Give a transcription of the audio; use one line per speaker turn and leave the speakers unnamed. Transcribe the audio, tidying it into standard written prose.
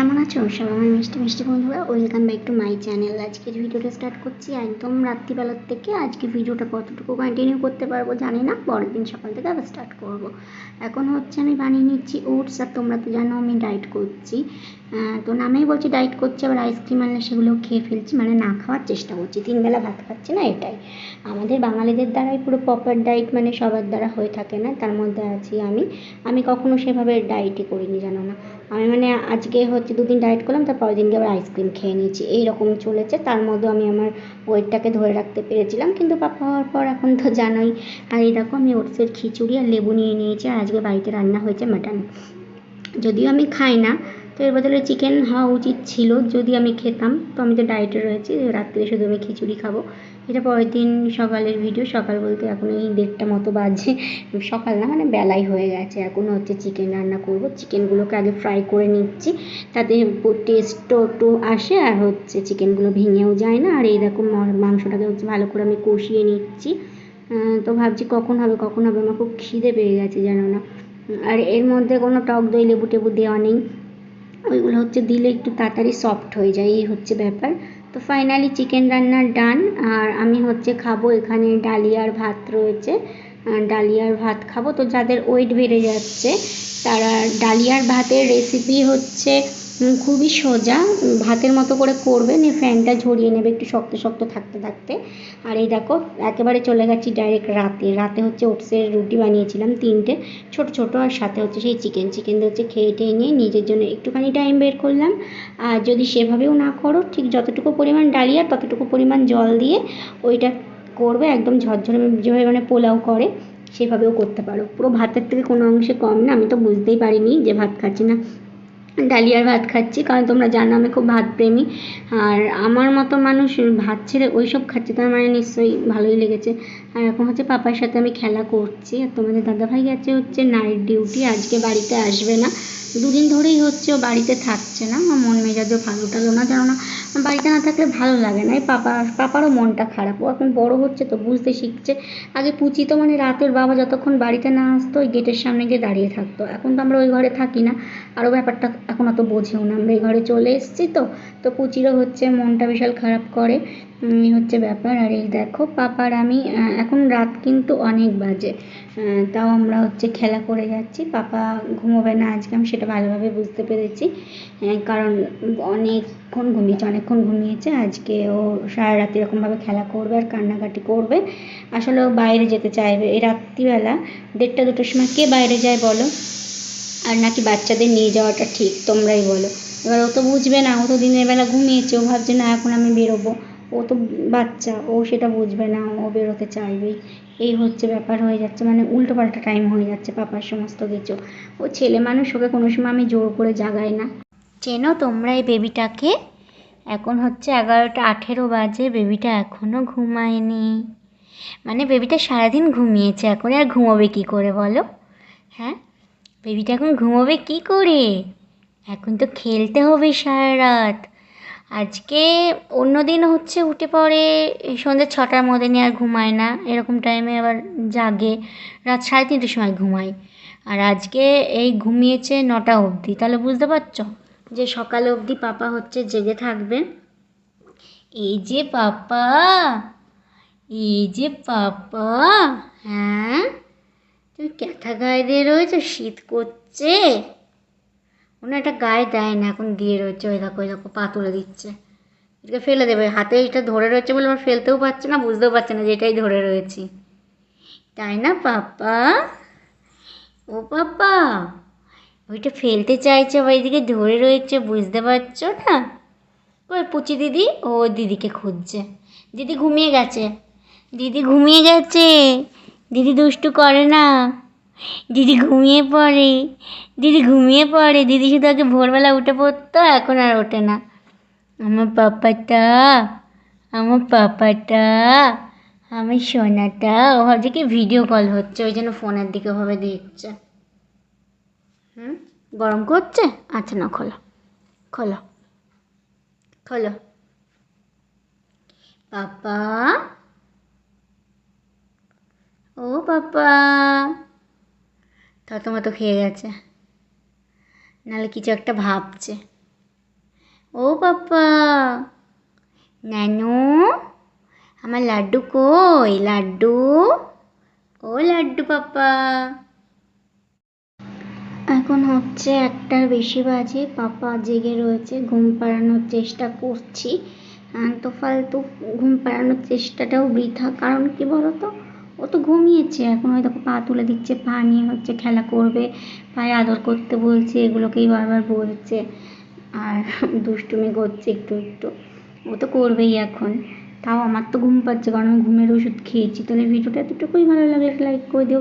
কেমন আছো সবাই? আমার মিষ্টি মিষ্টি বন্ধুরা, welcome back to my channel. আজকের ভিডিওটা স্টার্ট করছি একদম রাত্রিবেলার থেকে। আজকে ভিডিওটা কতটুকু কন্টিনিউ করতে পারবো জানি না, পরের দিন সকাল থেকে আবার স্টার্ট করব। এখন হচ্ছে আমি বানিয়ে নিচ্ছি ওটস। আর তোমরা তো জানো আমি ডায়েট করছি, তো নামেই বলছি ডায়েট করছি, আবার আইসক্রিম আনলে সেগুলো খেয়ে ফেলছি, মানে না খাওয়ার চেষ্টা করছি। 3 বেলা ভাত খাচ্ছি না, এটাই আমাদের বাঙালিদের দ্বারাই পুরো প্রপার ডায়েট, মানে সবার দ্বারা হয়ে থাকে না, তার মধ্যে আছি আমি কখনো সেভাবে ডায়েটই করিনি, জানো না। আমি মানে আজকে হচ্ছে 2 দিন ডায়েট করলাম, তার পরের দিনকে আবার আইসক্রিম খেয়ে নিয়েছি, এইরকম চলেছে। তার মধ্যে আমি আমার ওয়েটটাকে ধরে রাখতে পেরেছিলাম, কিন্তু পাপা হওয়ার পর এখন তো জানোই। আর এই দেখো আমি ওটসের খিচুড়ি আর লেবু নিয়ে নিয়েছি। আর আজকে বাড়িতে রান্না হয়েছে মাটন, যদিও আমি খাই না, তো এর বদলে চিকেন হওয়া উচিত ছিল যদি আমি খেতাম। তো আমি তো ডায়েটে রয়েছি, রাত্রে শুধু আমি খিচুড়ি খাবো। এটা পরের দিন সকালের ভিডিও। সকাল বলতে এখন এই 1:30টা মতো বাজে, সকাল না মানে বেলাই হয়ে গেছে। এখন হচ্ছে চিকেন রান্না করব। চিকেনগুলোকে আগে ফ্রাই করে নিচ্ছি, তাতে টেস্টও একটু আসে, আর হচ্ছে চিকেনগুলো ভেঙেও যায় না। আর এই দেখো মাংসটাকে হচ্ছে ভালো করে আমি কষিয়ে নিচ্ছি। তো ভাবছি কখন হবে আমার খুব খিদে পেয়ে গেছে, জানো না। আর এর মধ্যে কোনো টক দই লেবু টেবু দেওয়া নেই, ওইগুলো হচ্ছে দিলে একটু তাড়াতাড়ি সফট হয়ে যায়, এই হচ্ছে ব্যাপার। তো ফাইনালি চিকেন রান্না ডান। আর আমি হচ্ছে খাবো, এখানে ডালিয়ার ভাত রয়েছে, ডালিয়ার ভাত খাবো। তো যাদের ওয়েট বেড়ে যাচ্ছে তারা ডালিয়ার ভাতের রেসিপি হচ্ছে খুবই সোজা, ভাতের মতো করে করবে, নিয়ে ফ্যানটা ঝরিয়ে নেবে একটু শক্ত শক্ত থাকতে থাকতে। আর এই দেখো একেবারে চলে গেছি ডাইরেক্ট রাতে হচ্ছে ওটসের রুটি বানিয়েছিলাম 3টে ছোট ছোট, আর সাথে হচ্ছে সেই চিকেন দিয়ে হচ্ছে খেয়ে টেয়ে নিয়ে নিজের জন্য একটুখানি টাইম বের করলাম। আর যদি সেভাবেও না করো, ঠিক যতটুকু পরিমাণ ডালিয়া ততটুকু পরিমাণ জল দিয়ে ওইটা করবে, একদম ঝরঝরে, যেভাবে মানে পোলাও করে সেভাবেও করতে পারো। পুরো ভাতের থেকে কোনো অংশে কম না। আমি তো বুঝতেই পারিনি যে ভাত খাচ্ছি না, ডালিয়ার ভাত খাচ্ছি, কারণ তোমরা জানো আমি খুব ভাত প্রেমী। আর আমার মতো মানুষ ভাত ছেড়ে ওই সব খাচ্ছে, তার মানে নিশ্চয়ই ভালোই লেগেছে। আর এখন হচ্ছে পাপার সাথে আমি খেলা করছি। আর তোমাদের দাদাভাই গেছে হচ্ছে নাইট ডিউটি, আজকে বাড়িতে আসবে না। 2 দিন ধরেই হচ্ছে ও বাড়িতে থাকছে না, আমার মন মেজাজও ভালো টালো না, জানো না। বাড়িতে না থাকলে ভালো লাগে না। এই পাপারও মনটা খারাপ, ও এখন বড় হচ্ছে তো বুঝতে শিখছে। আগে পুচি তো মানে রাতের বাবা যতক্ষণ বাড়িতে না আসতো ওই গেটের সামনে গিয়ে দাঁড়িয়ে থাকতো, এখন তো আমরা ওই ঘরে থাকি না, আরও ব্যাপারটা এখন অত বোঝেও না, আমরা এই ঘরে চলে এসেছি। তো পুচিরও হচ্ছে মনটা বিশাল খারাপ করে, এই হচ্ছে ব্যাপার। আর এই দেখো পাপার আমি এখন রাত কিন্তু অনেক বাজে, তাও আমরা হচ্ছে খেলা করে যাচ্ছি। পাপা ঘুমোবে না আজকে, আমি সেটা ভালোভাবে বুঝতে পেরেছি, কারণ অনেকক্ষণ ঘুমিয়েছে আজকে। ও সারা রাত এরকমভাবে খেলা করবে আর কান্নাকাটি করবে। আসলে ও বাইরে যেতে চাইবে এই রাত্রিবেলা 1:30 2টোর সময়। কে বাইরে যায় বলো? আর নাকি বাচ্চাদের নিয়ে যাওয়াটা ঠিক, তোমরাই বলো। এবার ও তো বুঝবে না, ও তো দিনের বেলা ঘুমিয়েছে, ও ভাবছে না এখন আমি বেরোবো। ও তো বাচ্চা, ও সেটা বুঝবে না, ও বেরোতে চাইবেই। এই হচ্ছে ব্যাপার হয়ে যাচ্ছে, মানে উল্টোপাল্টা টাইম হয়ে যাচ্ছে পাপার সমস্ত কিছু। ও ছেলে মানুষ, ওকে কোনো সময় আমি জোর করে জাগাই না। চেনো তোমরা এই বেবিটাকে? এখন হচ্ছে 11:18 বাজে, বেবিটা এখনও ঘুমায়নি। মানে বেবিটা সারাদিন ঘুমিয়েছে, এখন আর ঘুমোবে কী করে বলো? হ্যাঁ, বেবিটা এখন ঘুমোবে কী করে? এখন তো খেলতে হবে সারা রাত। আজকে অন্য দিন হচ্ছে উঠে পড়ে সন্ধ্যে 6টার মধ্যে, নিয়ে আর ঘুমায় না, এরকম টাইমে আবার জাগে, রাত 3:30টার সময় ঘুমায়। আর আজকে এই ঘুমিয়েছে 9টা অবধি, তাহলে বুঝতে পারছো যে সকাল অবধি পাপা হচ্ছে জেগে থাকবে। এই যে পাপা, এই যে পাপা, হ্যাঁ তুমি ক্যাথা গায়ে দিয়ে রয়েছো, শীত করছে। ওনা একটা গায়ে দেয় না, এখন দিয়ে রয়েছে। ওই দেখো পা তুলে দিচ্ছে, এটাকে ফেলে দেবে। হাতে এটা ধরে রয়েছে বলে আমার ফেলতেও পারছে না, বুঝতেও পারছে না যে এটাই ধরে রয়েছি, তাই না পাপা? ও পাপা, ওইটা ফেলতে চাইছে, ওইদিকে ধরে রয়েছে, বুঝতে পারছো না? ওই পুচি দিদি, ও দিদিকে খুঁজছে। দিদি ঘুমিয়ে গেছে, দিদি ঘুমিয়ে গেছে, দিদি দুষ্টু করে না, দিদি ঘুমিয়ে পড়ে, দিদি ঘুমিয়ে পড়ে। দিদি শুধু আগে ভোরবেলা উঠে পড়তো, এখন আর ওঠে না। আমার পাপাটা, আমার পাপাটা, আমার সোনাটা। ও ভাবছে কি ভিডিও কল হচ্ছে, ওই জন্য ফোনের দিকে ভাবে দেখছে। গরম করছে? আচ্ছা না, খোলো খোলো খোলো। পাপা, ও পাপা, থতমত খেয়ে গেছে, নাহলে কিছু একটা ভাবছে। ও পাপ্পা, নানু, আমার লাড্ডু কই? লাড্ডু, ও লাড্ডু পাপ্পা। এখন হচ্ছে 1টার বেশি বাজে, পাপা জেগে রয়েছে, ঘুম পাড়ানোর চেষ্টা করছি। তো ফালতু ঘুম পাড়ানোর চেষ্টাটাও বৃথা, কারণ কি বলতো, ও তো ঘুমিয়েছে। এখন ওই দেখো পা তুলে দিচ্ছে, পা নিয়ে হচ্ছে খেলা করবে, পায়ে আদর করতে বলছে, এগুলোকেই বারবার বলছে আর দুষ্টুমি করছে একটু একটু। ও তো করবেই এখন। তাও আমার তো ঘুম পাচ্ছে, কারণ আমি ঘুমের ওষুধ খেয়েছি। তাহলে ভিডিওটা এতটুকুই, ভালো লাগলে লাইক করে দিও।